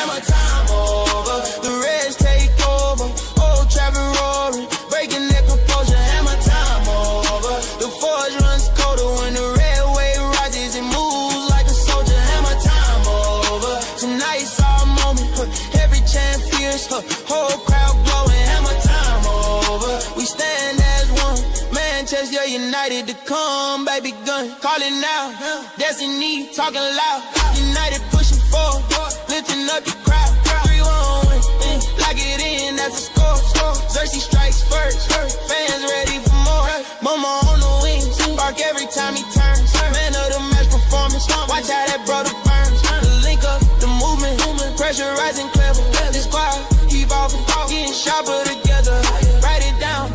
Hammer time over. The Reds take over. Old Trafford roaring, breaking their composure. Hammer time over. The forge runs colder when the red wave rises and moves like a soldier. Hammer time over. Tonight's our moment. Every chant fierce. Whole crowd blowing. Hammer time over. We stand as one. Manchester United to come, baby gun. Call it now. Destiny talking loud. United pushing forward. Lifting up the crowd. 3-1 win. Lock it in, that's a score. Xerxes strikes first. Fans ready for more. Mama on the wings. Bark every time he turns. Man of the match performance. Watch how that brother burns. The link up, the movement. Pressure rising clever. This squad evolving. Getting sharper together. Write it down.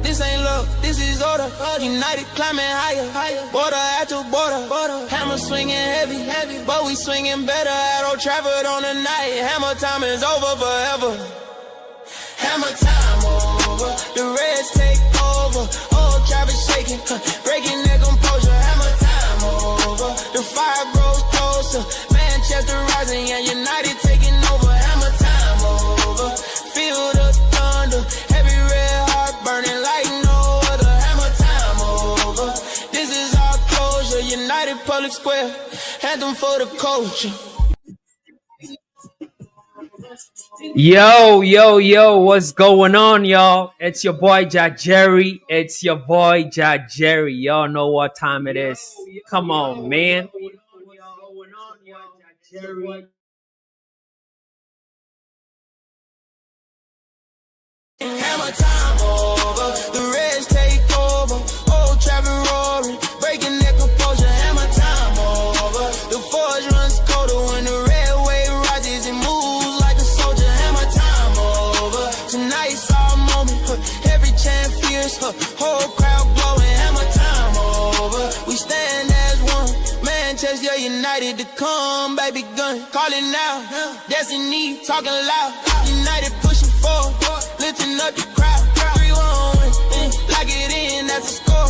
This ain't love, this is order. United climbing higher. Border after border. Hammer swinging heavy. But we swinging better at Old Trafford on the night. Hammer time is over forever. Hammer time over. The Reds take over. Old Trafford shaking. Breaking their composure. Hammer time over. The fire grows closer. Manchester rising and United taking over. Hammer time over. Feel the thunder. Every red heart burning like no other. Hammer time over. This is our closure. United Public Square. Anthem for the culture. Yo, what's going on, y'all? It's your boy Jerry. Y'all know what time it is. Come on, man. Hammer time over. The Reds take over. Old Trafford roaring, breaking their composure. Hammer time over. The forge runs colder when the red wave rises and moves like a soldier. Hammer time over. Tonight's our moment. Every chant fierce. Whole crowd blowing. Hammer time over. We stand as one. Manchester United to come, baby gun. Call it now. Destiny talking loud. United pushing forward. Lifting up the crowd. 3-1 win. Lock it in, that's a score.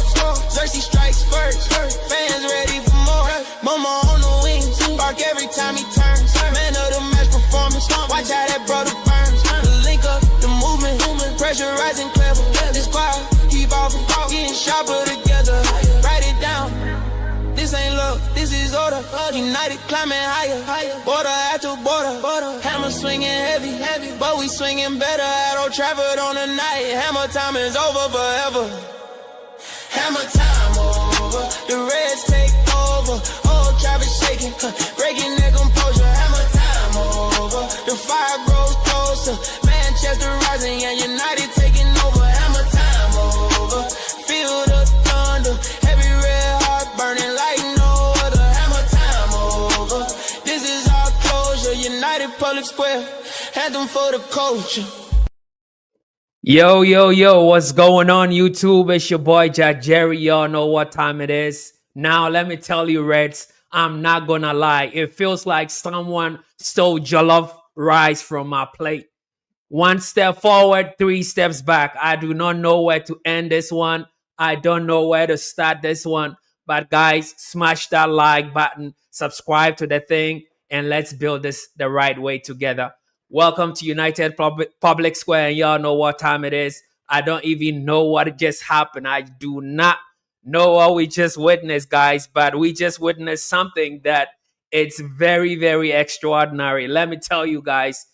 Xerxes strikes first. Fans ready for more. Mama on the wings. Bark every time he turns. Man of the match performance. Watch how that brother burns. The link up, the movement. Pressure rising clever. This squad evolving. Getting sharper together. Write it down. This ain't love, this is order. United climbing higher. Border after border. Hammer swinging heavy. But we swinging better at Old Trafford on the night. Hammer time is over forever. Hammer time over. The Reds take over. Old Trafford shaking. Breaking their composure. Hammer time over. The fire grows closer. Manchester rising and United taking over. Hammer time over. Feel the thunder. Every red heart burning like no other. Hammer time over. This is our closure. United Public Square. Anthem for the culture. Yo, what's going on, YouTube? It's your boy Jerry. Y'all know what time it is. Now, let me tell you, Reds, I'm not gonna lie. It feels like someone stole jollof rice from my plate. 1 step forward, 3 steps back. I do not know where to end this one. I don't know where to start this one. But guys, smash that like button, subscribe to the thing, and let's build this the right way together. Welcome to United Public Square, and y'all know what time it is. I don't even know what just happened. I do not know what we just witnessed, guys, but we just witnessed something that it's very, very extraordinary. Let me tell you guys,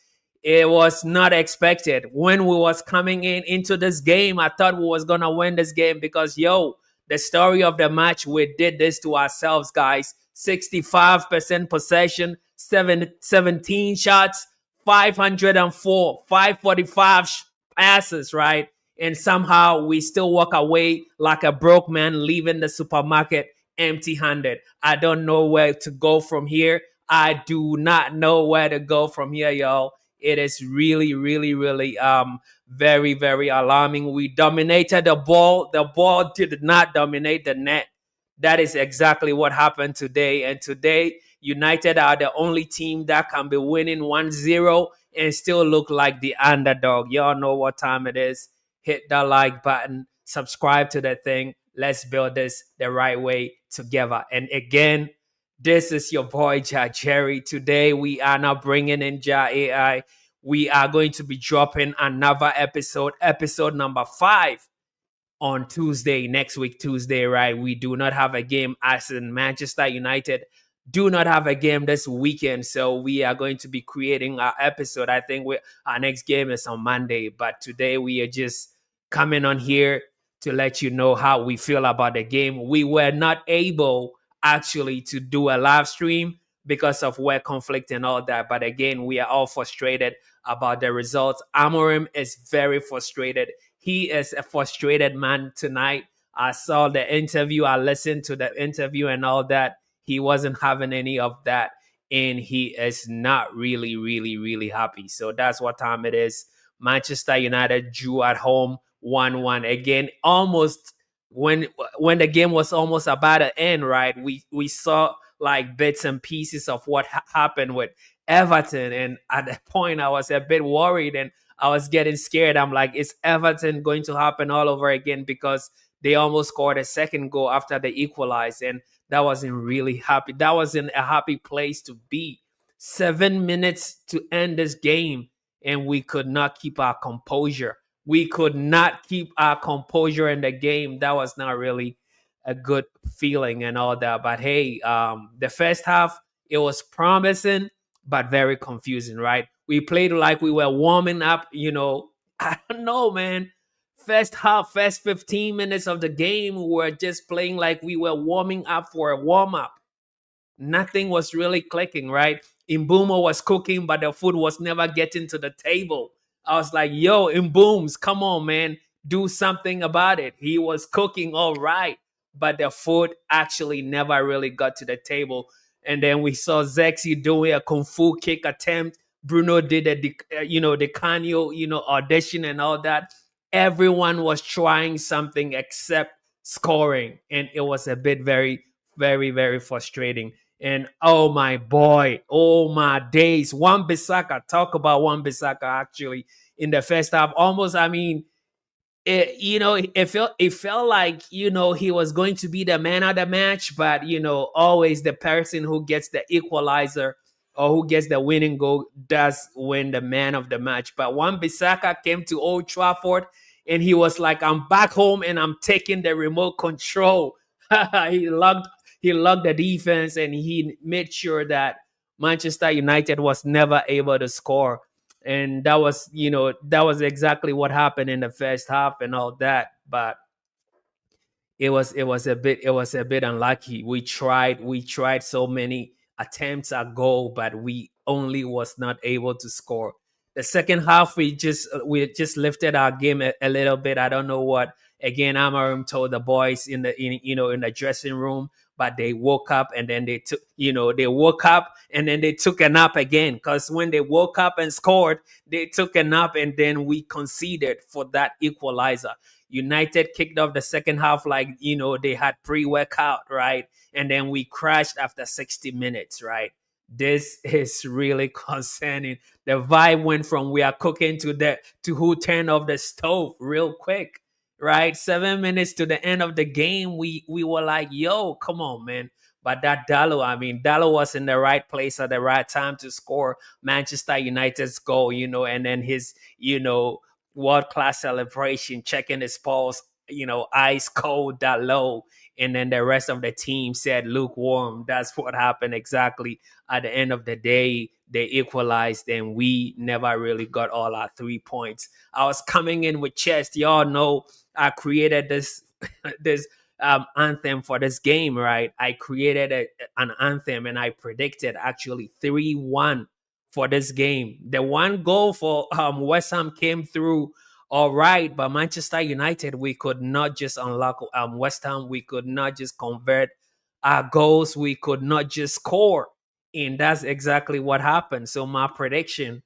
it was not expected. When we was coming into this game, I thought we was going to win this game because, the story of the match, we did this to ourselves, guys. 65% possession, 17 shots, 504, 545 passes, right? And somehow we still walk away like a broke man leaving the supermarket empty-handed. I don't know where to go from here. I do not know where to go from here, y'all. It is really, really, really very, very alarming. We dominated the ball. The ball did not dominate the net. That is exactly what happened today. And today, United are the only team that can be winning 1-0 and still look like the underdog. Y'all know what time it is. Hit that like button. Subscribe to the thing. Let's build this the right way together. And again, This is your boy Ja Jerry. Today we are now bringing in Ja AI. We are going to be dropping another episode number 5 on Tuesday, next week, Tuesday, right? We do not have a game as in Manchester United do not have a game this weekend. So we are going to be creating our episode. I think our next game is on Monday, but today we are just coming on here to let you know how we feel about the game. We were not able actually to do a live stream because of work conflict and all that. But again, we are all frustrated about the results. Amorim is very frustrated. He is a frustrated man tonight. I saw the interview. I listened to the interview and all that. He wasn't having any of that. And he is not really, really, really happy. So that's what time it is. Manchester United drew at home 1-1. Again, almost when the game was almost about to end, right? We saw like bits and pieces of what happened with Everton. And at that point, I was a bit worried and I was getting scared. I'm like, is Everton going to happen all over again? Because they almost scored a second goal after they equalized. And that wasn't really happy. That wasn't a happy place to be. 7 minutes to end this game, and we could not keep our composure. We could not keep our composure in the game. That was not really a good feeling and all that. But hey, the first half, it was promising, but very confusing, right? We played like we were warming up, I don't know, man. First half, first 15 minutes of the game, we were just playing like we were warming up for a warm up. Nothing was really clicking, right? Imbumo was cooking, but the food was never getting to the table. I was like, yo, Imbooms, come on, man. Do something about it. He was cooking all right, but the food actually never really got to the table. And then we saw Zexi doing a kung fu kick attempt. Bruno did the Canio, audition and all that. Everyone was trying something except scoring. And it was a bit very, very, very frustrating. And oh my boy, oh my days, Wan-Bissaka. Talk about Wan-Bissaka actually in the first half. Almost, I mean, it felt like he was going to be the man of the match, but always the person who gets the equalizer or who gets the winning goal does win the man of the match. But Wan-Bissaka came to Old Trafford and he was like, "I'm back home and I'm taking the remote control." he logged he logged the defense and he made sure that Manchester United was never able to score. And that was exactly what happened in the first half and all that. But it was a bit unlucky. We tried so many attempts at goal, but we only was not able to score. The second half, we just lifted our game a little bit. I don't know what. Again, Amarim told the boys in the dressing room, but they woke up and then they took a nap again. Because when they woke up and scored, they took a nap and then we conceded for that equalizer. United kicked off the second half like they had pre-workout, right? And then we crashed after 60 minutes, right? This is really concerning. The vibe went from we are cooking to who turned off the stove real quick, right? 7 minutes to the end of the game, we were like, yo, come on, man. But that Dalot, I mean, Dalot was in the right place at the right time to score Manchester United's goal, and then his, world class celebration, checking his pulse, ice cold, that low. And then the rest of the team said lukewarm. That's what happened exactly. At the end of the day, they equalized and we never really got all our 3 points. I was coming in with chest. Y'all know I created this this anthem for this game, right? I created an anthem and I predicted actually 3-1 for this game. The one goal for West Ham came through all right, but Manchester United, we could not just unlock West Ham. We could not just convert our goals. We could not just score. And that's exactly what happened. So my prediction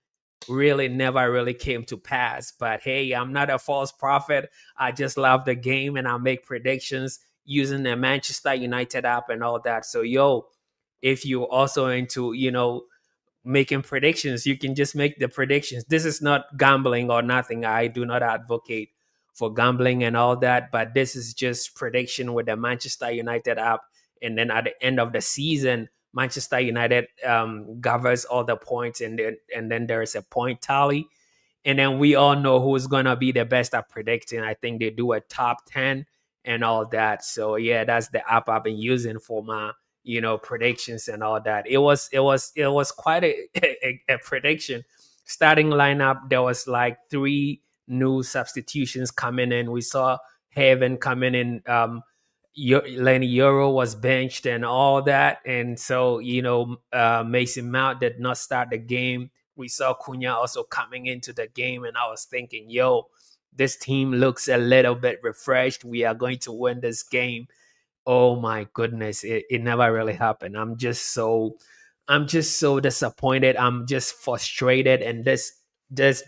really never really came to pass. But hey, I'm not a false prophet. I just love the game and I make predictions using the Manchester United app and all that. So yo, if you're also into, making predictions, you can just make the predictions. This is not gambling or nothing. I do not advocate for gambling and all that, but this is just prediction with the Manchester United app. And then at the end of the season, Manchester United gathers all the points, and then there is a point tally, and then we all know who's gonna be the best at predicting. I think they do a top 10 and all that. So yeah, that's the app I've been using for my predictions and all that. It was quite a prediction. Starting lineup, there was like three new substitutions coming in. We saw Haven coming in. Lenny Euro was benched and all that, and so Mason Mount did not start the game. We saw Cunha also coming into the game, and I was thinking, yo, this team looks a little bit refreshed. We are going to win this game. Oh my goodness, it never really happened. I'm just so disappointed. I'm just frustrated, and this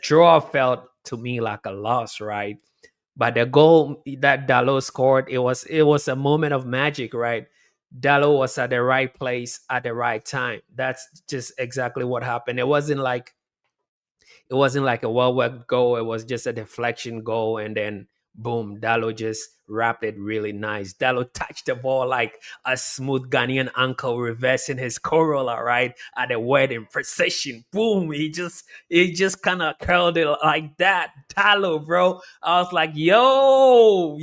draw felt to me like a loss, right? But the goal that Dalot scored, it was a moment of magic, right? Dalot was at the right place at the right time. That's just exactly what happened. It wasn't like a well worked goal. It was just a deflection goal, and then boom, Dallo just wrapped it really nice. Dallo touched the ball like a smooth Ghanaian uncle reversing his Corolla, right? At the wedding precision. Boom. He just kind of curled it like that. Dallo, bro. I was like, yo,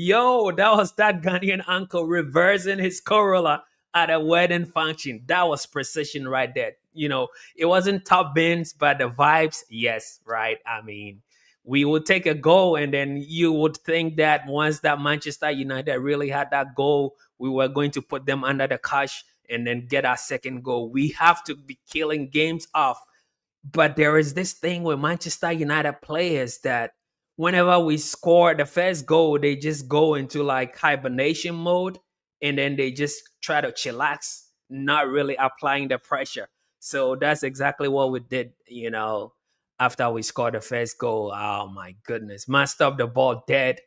that was that Ghanaian uncle reversing his Corolla at a wedding function. That was precision right there. It wasn't top bins, but the vibes, yes, right? I mean, we would take a goal, and then you would think that once that Manchester United really had that goal, we were going to put them under the cosh and then get our second goal. We have to be killing games off. But there is this thing with Manchester United players that whenever we score the first goal, they just go into like hibernation mode, and then they just try to chillax, not really applying the pressure. So that's exactly what we did, after we scored the first goal. Oh my goodness. Man stopped the ball dead,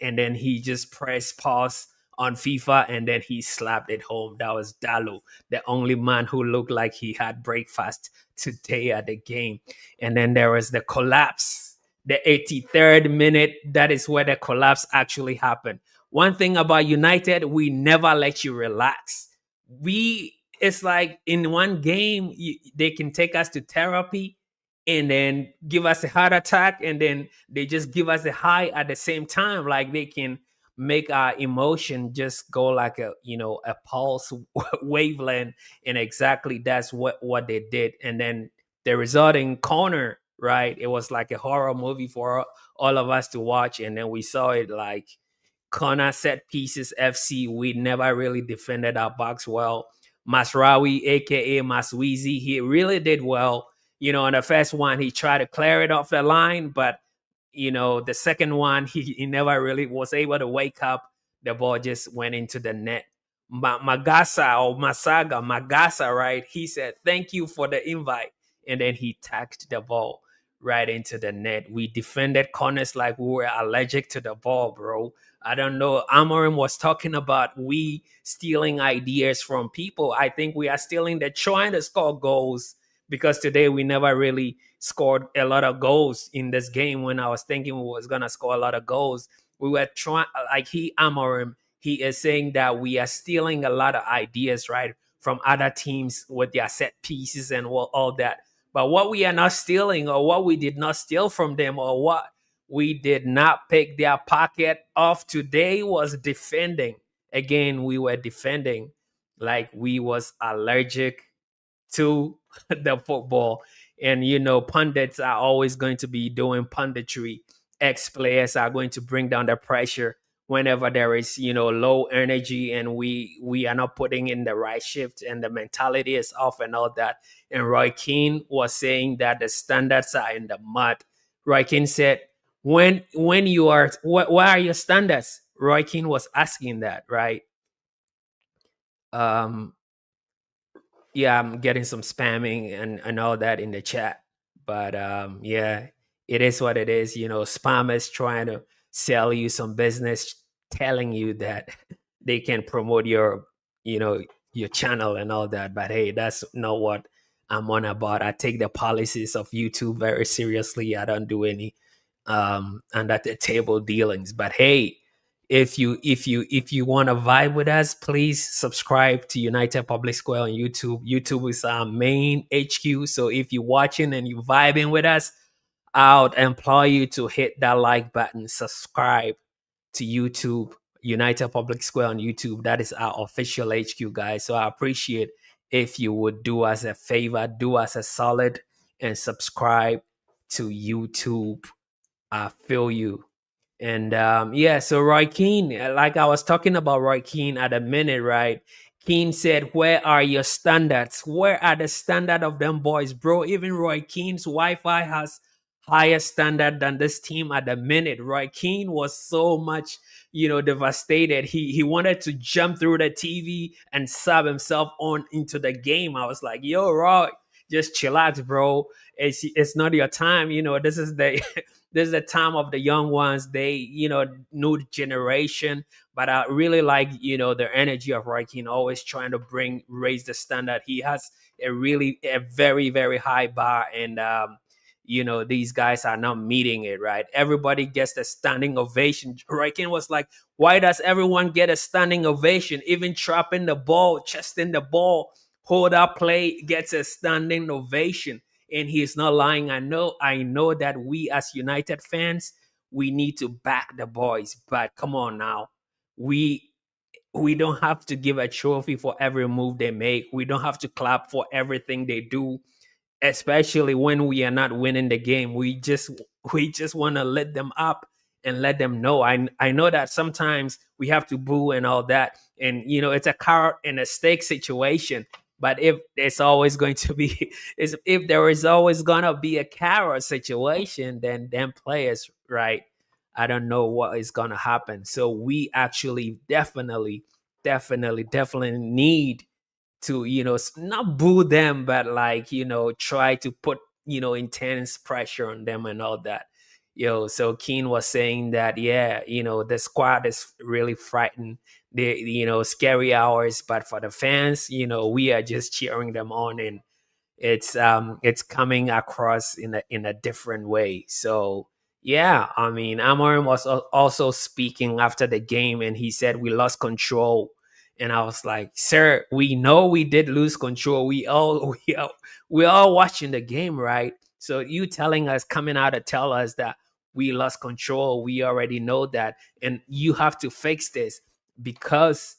and then he just pressed pause on FIFA, and then he slapped it home. That was Dalu, the only man who looked like he had breakfast today at the game. And then there was the collapse, the 83rd minute. That is where the collapse actually happened. One thing about United, we never let you relax. It's like in one game, they can take us to therapy and then give us a heart attack, and then they just give us a high at the same time. Like they can make our emotion just go like a pulse wavelength, and exactly that's what they did. And then the resulting corner, right? It was like a horror movie for all of us to watch, and then we saw it like corner set pieces FC. We never really defended our box well. Masraoui, aka Masweezy, he really did well. On the first one, he tried to clear it off the line, but the second one, he never really was able to wake up. The ball just went into the net. Magasa, right? He said, "Thank you for the invite," and then he tacked the ball right into the net. We defended corners like we were allergic to the ball, bro. I don't know. Amorim was talking about we stealing ideas from people. I think we are stealing. They're trying to score goals, because today we never really scored a lot of goals in this game. When I was thinking we was gonna score a lot of goals, we were trying. Like Amorim, he is saying that we are stealing a lot of ideas, right, from other teams with their set pieces and all that. But what we are not stealing, or what we did not steal from them, or what we did not pick their pocket off today, was defending. Again, we were defending like we was allergic to the football. And pundits are always going to be doing punditry. Ex-players are going to bring down the pressure whenever there is low energy, and we are not putting in the right shift, and the mentality is off and all that. And Roy Keane was saying that the standards are in the mud. Roy Keane said, when you are, what are your standards? Roy Keane was asking that, right? Yeah, I'm getting some spamming and all that in the chat. But yeah, it is what it is. Spammers trying to sell you some business, telling you that they can promote your channel and all that. But hey, that's not what I'm on about. I take the policies of YouTube very seriously. I don't do any under the table dealings. But hey, If you want to vibe with us, please subscribe to United Public Square on YouTube. YouTube is our main HQ. So if you're watching and you're vibing with us, I would implore you to hit that like button, subscribe to YouTube, United Public Square on YouTube. That is our official HQ, guys. So I appreciate if you would do us a favor, do us a solid, and subscribe to YouTube. I feel you. And yeah, so Roy Keane, like I was talking about Roy Keane at a minute, right? Keane said, "Where are your standards? Where are the standard of them boys, bro? Even Roy Keane's Wi-Fi has higher standard than this team at the minute." Roy Keane was so much, devastated. He wanted to jump through the TV and sub himself on into the game. I was like, "Yo, Roy, just chill out, bro. It's not your time. This is the this is the time of the young ones. They, new generation." But I really like, the energy of Roy Keane, always trying to raise the standard. He has a very, very high bar, and these guys are not meeting it, right? Everybody gets a standing ovation. Roy Keane was like, "Why does everyone get a standing ovation? Even trapping the ball, chesting the ball, hold up play gets a standing ovation." And he's not lying. I know that we as United fans, we need to back the boys. But come on now, we we don't have to give a trophy for every move they make. We don't have to clap for everything they do, especially when we are not winning the game. We just want to let them up and let them know. I know that sometimes we have to boo and all that, and it's a carrot and a stick situation. But if it's always going to be if there is always gonna be a carrot situation, then them players, right? I don't know what is gonna happen. So we actually definitely need to not boo them, but like try to put intense pressure on them and all that. So Keane was saying that, yeah, the squad is really frightened. The scary hours, but for the fans, we are just cheering them on, and it's coming across in a different way. So yeah, I mean, Amorim was also speaking after the game, and he said we lost control. And I was like, "Sir, we know we did lose control. We all watching the game, right? So you telling us, coming out to tell us that we lost control, we already know that, and you have to fix this, because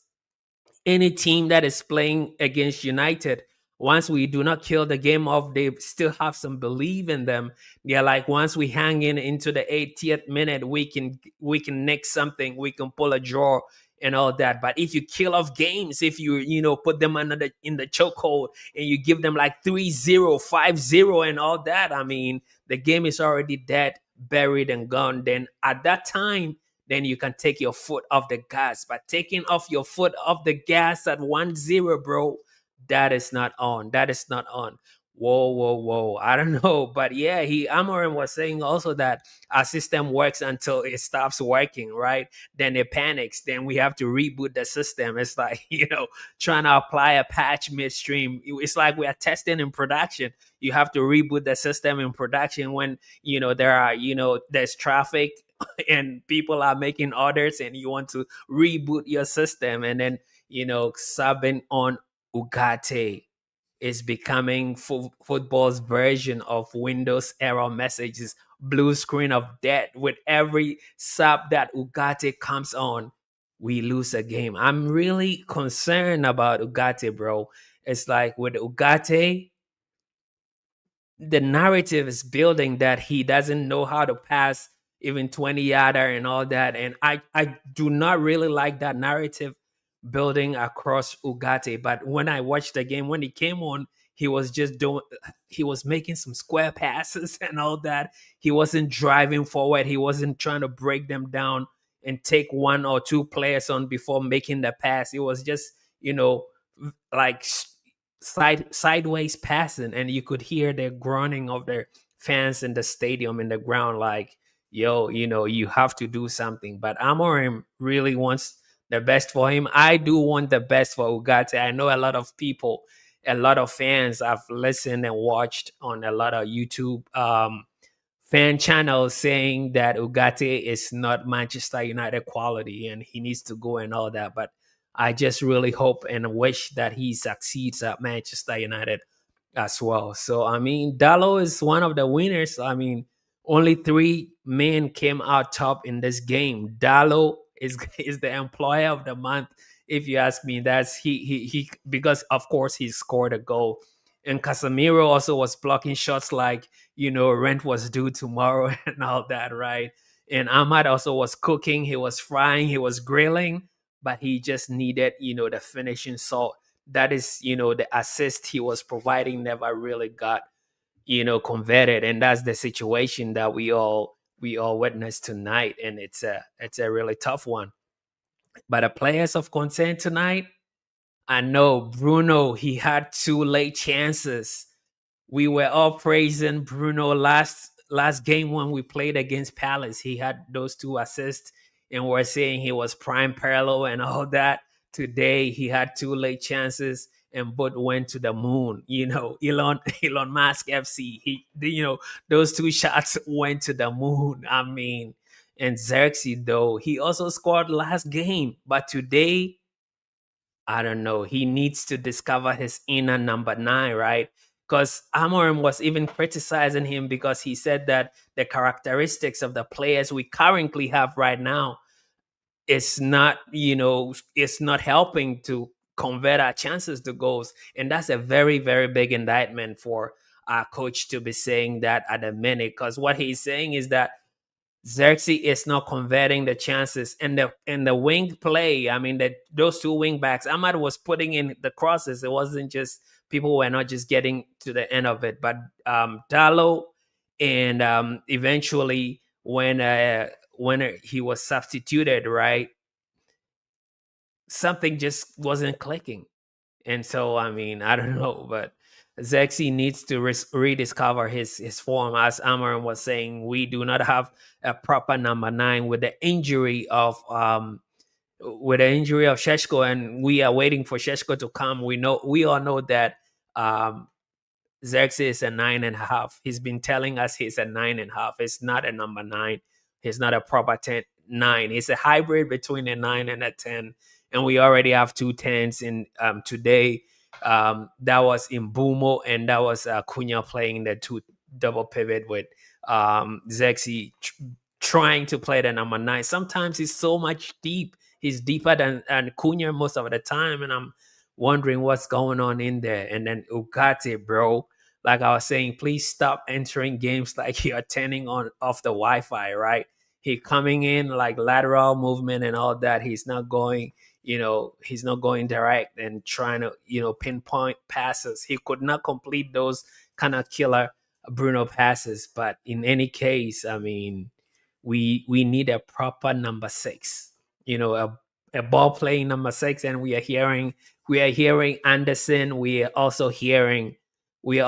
any team that is playing against United, once we do not kill the game off, they still have some belief in them. They're like, once we hang in into the 80th minute, we can nick something, we can pull a draw and all that. But if you kill off games, if you put them in the chokehold, and you give them like 3-0, 5-0 and all that, I mean, the game is already dead, buried and gone. Then at that time, then you can take your foot off the gas. But taking off your foot off the gas at 1-0, bro, that is not on. That is not on. Whoa, whoa, whoa. I don't know. But yeah, Amorim was saying also that our system works until it stops working, right? Then it panics. Then we have to reboot the system. It's like, trying to apply a patch midstream. It's like we are testing in production. You have to reboot the system in production when, there's traffic and people are making orders, and you want to reboot your system. And then subbing on Ugarte is becoming football's version of Windows error messages, blue screen of death. With every sub that Ugarte comes on, we lose a game. I'm really concerned about Ugarte, bro. It's like with Ugarte, the narrative is building that he doesn't know how to pass even 20 yarder and all that. And I do not really like that narrative building across Ugarte. But when I watched the game, when he came on, he was making some square passes and all that. He wasn't driving forward. He wasn't trying to break them down and take one or two players on before making the pass. It was just, like sideways passing, and you could hear the groaning of their fans in the stadium, in the ground, like, yo, you have to do something. But Amorim really wants the best for him. I do want the best for Ugarte. I know a lot of people, a lot of fans have listened and watched on a lot of YouTube fan channels saying that Ugarte is not Manchester United quality and he needs to go and all that. But I just really hope and wish that he succeeds at Manchester United as well. So I mean, Dallo is one of the winners. I mean, only three men came out top in this game. Dallo is is the employer of the month, if you ask me. That's he because of course he scored a goal, and Casemiro also was blocking shots like rent was due tomorrow and all that, right? And Ahmad also was cooking. He was frying. He was grilling, but he just needed the finishing salt. That is the assist he was providing never really got converted, and that's the situation that we all witnessed tonight, and it's a really tough one. But the players of concern tonight, I know Bruno, he had two late chances. We were all praising Bruno last game when we played against Palace. He had those two assists, and we're saying he was prime parallel and all that. Today he had two late chances, and both went to the moon. Elon Musk FC. Those two shots went to the moon. I mean, and Xerxes though he also scored last game, but today I don't know. He needs to discover his inner number nine, right? Because Amorim was even criticizing him because he said that the characteristics of the players we currently have right now it's not helping to convert our chances to goals. And that's a very, very big indictment for our coach to be saying that at the minute. Because what he's saying is that Xerxes is not converting the chances and the wing play. I mean, that those two wing backs, Ahmad was putting in the crosses. It wasn't just people were not just getting to the end of it, but Dallo and eventually when he was substituted, right, something just wasn't clicking. And so, I mean, I don't know, but Zexi needs to rediscover his form. As Amarin was saying, we do not have a proper number nine with the injury of Sheshko, and we are waiting for Sheshko to come. We all know that Xerxes is a 9.5. He's been telling us he's a 9.5. It's not a number nine. He's not a proper 9. He's a hybrid between a 9 and a 10. And we already have two 10s in today. That was in Bumo, and that was Cunha playing the two double pivot with Zexi trying to play the number 9. Sometimes he's so much deep. He's deeper than Cunha most of the time, and I'm wondering what's going on in there. And then Ugarte, bro, like I was saying, please stop entering games like you're turning on off the Wi-Fi, right? He coming in like lateral movement and all that. He's not going direct and trying to pinpoint passes. He could not complete those kind of killer Bruno passes. But in any case, I mean, we need a proper number 6, a ball playing number 6, and we are hearing Anderson. We are also hearing who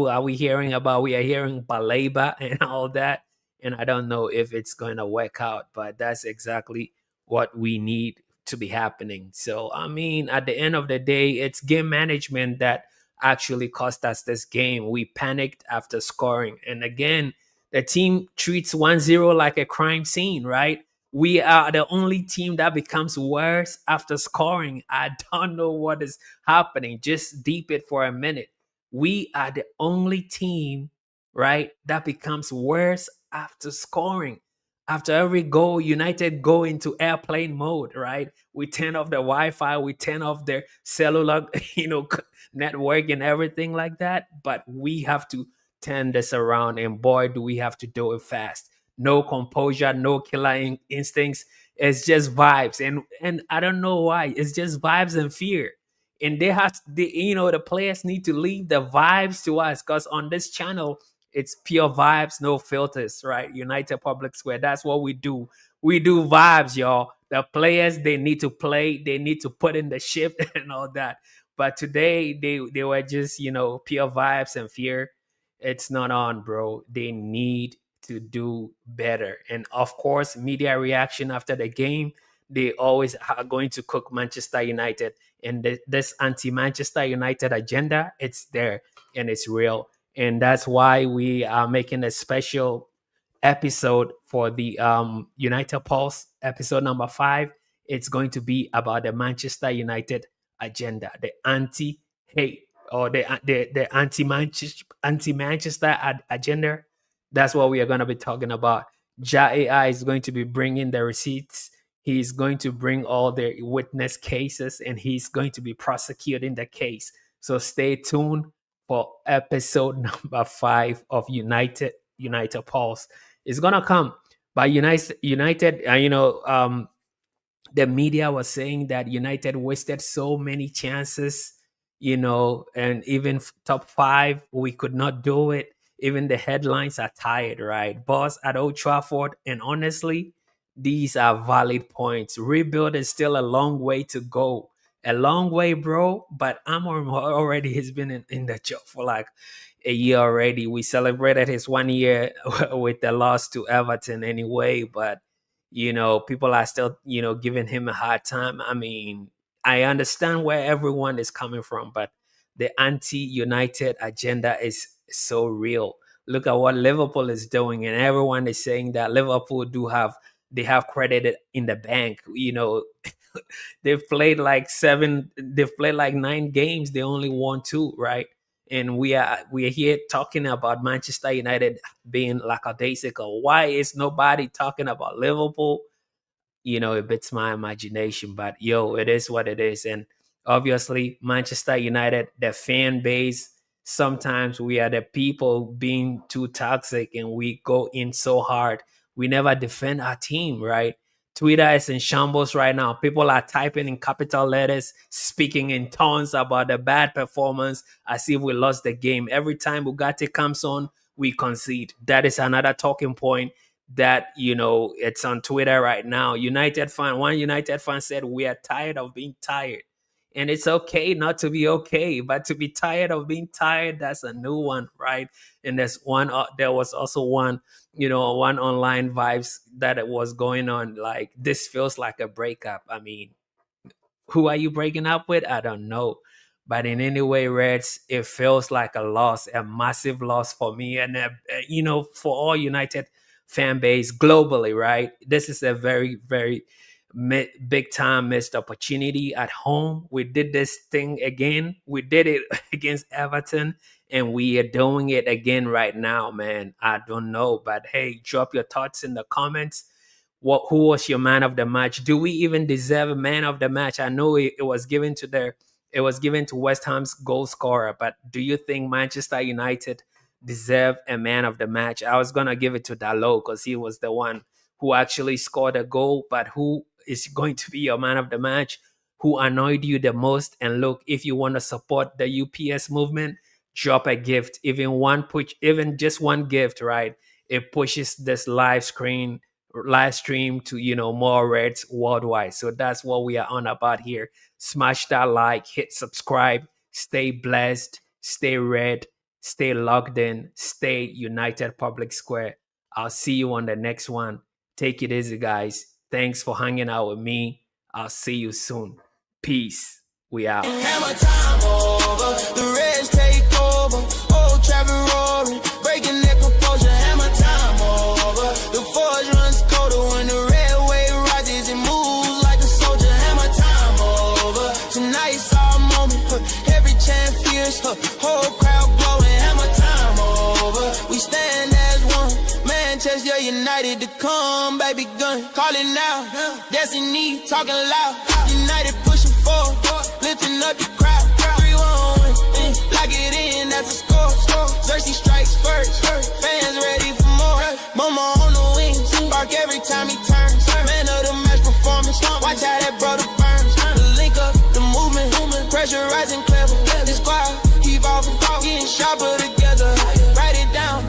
are we hearing about? We are hearing Baleba and all that. And I don't know if it's going to work out, but that's exactly what we need to be happening. So, I mean, at the end of the day, it's game management that actually cost us this game. We panicked after scoring. And again, the team treats 1-0 like a crime scene, right? We are the only team that becomes worse after scoring. I don't know what is happening. Just deep it for a minute. We are the only team, right, that becomes worse after scoring. After every goal, United go into airplane mode, right? We turn off the Wi-Fi, we turn off their cellular, network and everything like that. But we have to turn this around, and boy, do we have to do it fast. No composure, no killer instincts. It's just vibes, and I don't know why. It's just vibes and fear. And the players need to leave the vibes to us, because on this channel, it's pure vibes, no filters, right? United Public Square. That's what we do. We do vibes, y'all. The players, they need to play. They need to put in the shift and all that. But today, they were just, pure vibes and fear. It's not on, bro. They need to do better. And of course, media reaction after the game, they always are going to cook Manchester United. And this anti-Manchester United agenda, it's there and it's real. and that's why we are making a special episode for the United Pulse, episode number 5. It's going to be about the Manchester United agenda, the anti-hate or the anti-Manchester agenda. That's what we are going to be talking about. Ja AI is going to be bringing the receipts. He's going to bring all the witness cases, and he's going to be prosecuting the case. So stay tuned for episode number 5 of United Pulse. It's gonna come. But United, the media was saying that United wasted so many chances, and even top 5, we could not do it. Even the headlines are tired, right? Boss at Old Trafford, and honestly, these are valid points. Rebuild is still a long way to go. A long way, bro. But Amorim already has been in the job for like a year already. We celebrated his 1 year with the loss to Everton anyway, but people are still, giving him a hard time. I mean, I understand where everyone is coming from, but the anti-United agenda is so real. Look at what Liverpool is doing, and everyone is saying that Liverpool they have credit in the bank. They've played like 9 games. They only won 2, right? And we are here talking about Manchester United being lackadaisical. Why is nobody talking about Liverpool? It beats my imagination, but it is what it is. And obviously, Manchester United, the fan base, sometimes we are the people being too toxic, and we go in so hard. We never defend our team, right? Twitter is in shambles right now. People are typing in capital letters, speaking in tones about the bad performance as if we lost the game. Every time Ugarte comes on, we concede. That is another talking point that, it's on Twitter right now. One United fan said, we are tired of being tired. And it's okay not to be okay, but to be tired of being tired, that's a new one, right? And there was also one online vibes that it was going on, like, this feels like a breakup. I mean, who are you breaking up with? I don't know. But in any way, Reds, it feels like a loss, a massive loss for me, and for all United fan base globally, right? This is a very, very big time missed opportunity at home. We did this thing again. We did it against Everton, and we are doing it again right now, man. I don't know, but hey, drop your thoughts in the comments. Who was your man of the match? Do we even deserve a man of the match? I know it was given to West Ham's goal scorer, but do you think Manchester United deserve a man of the match? I was gonna give it to Dalot because he was the one who actually scored a goal, but who is going to be your man of the match? Who annoyed you the most? And look, if you want to support the UPS movement, drop a gift, even just one gift, right? It pushes this live stream to more Reds worldwide. So that's what we are on about here. Smash that like, hit subscribe, stay blessed, stay red, stay logged in, stay United Public Square. I'll see you on the next one. Take it easy, guys. Thanks for hanging out with me. I'll see you soon. Peace. We out. Hammer time over. The Reds take over. Old Trafford roaring. Breaking their composure. Hammer time over. The forge runs colder when the red wave rises and moves like a soldier. Hammer time over. Tonight's our moment. Every chant fierce. Whole crowd blowing. Hammer time over. We stand as one. Manchester United to come, baby gun. Calling now. Destiny talking loud. United pushing forward. Lifting up the crowd. 3-1, lock it in, that's a score. Jersey strikes first. Fans ready for more. Mama on the wings. Bark every time he turns. Man of the match performance. Watch how that brother burns. The link up, the movement. Pressure rising clever. This squad evolving. Getting sharper together. Write it down.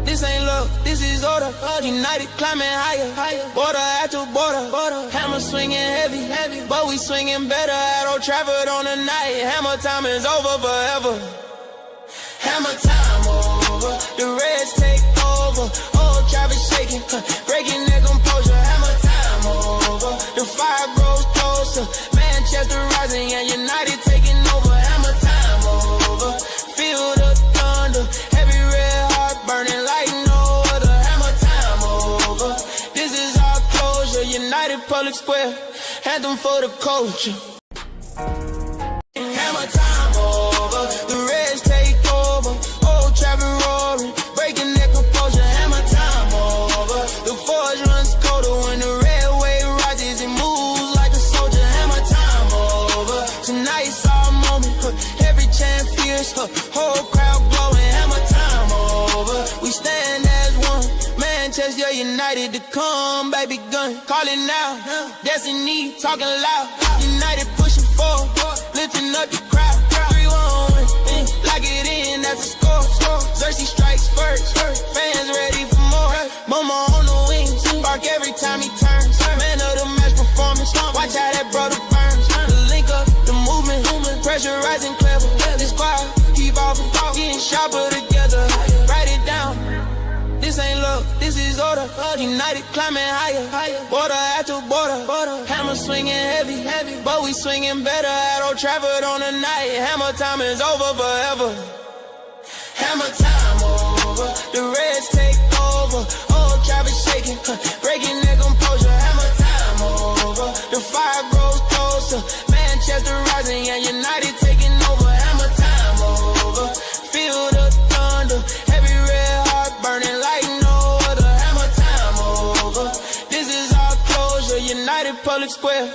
This ain't love, this is order. United climbing higher. Border after border. Hammer swinging heavy. But we swinging better at Old Trafford on the night. Hammer time is over forever. Hammer time over. The Reds take over. Old Trafford shaking. Breaking their composure. Hammer time over. The fire grows closer. Manchester rising and United taking over. Hammer time over. Feel the thunder. Public Square, anthem for the culture. Hammer time over, the Reds take over. Old Trafford roaring, breaking their composure. Hammer time over, the forge runs colder when the red wave rises and moves like a soldier. Hammer time over, tonight's our moment. Every chant fierce, whole crowd blowing. Hammer time over, we stand as one. Manchester United to come, baby gun. Calling out, destiny talking loud. United pushing forward, lifting up the crowd. 3-1, lock it in, that's a score. Xerxes strikes first, fans ready for more. Mama on the wings, bark every time he turns. Man of the match performance, watch how that brother burns. The link up, the movement, pressure rising clever. The squad evolving, getting sharper together. Write it down. This ain't love, this is order. United climbing higher, border after border. Hammer swinging heavy, but we swinging better at Old Trafford on the night. Hammer time is over forever. Hammer time over, the Reds take over. Old Trafford shaking, breaking their composure. Hammer time over, the fire grows closer. Manchester rising and United taking over. Hammer time over, feel the thunder. Every red heart burning like no other. Hammer time over, this is our closure. United Public Square,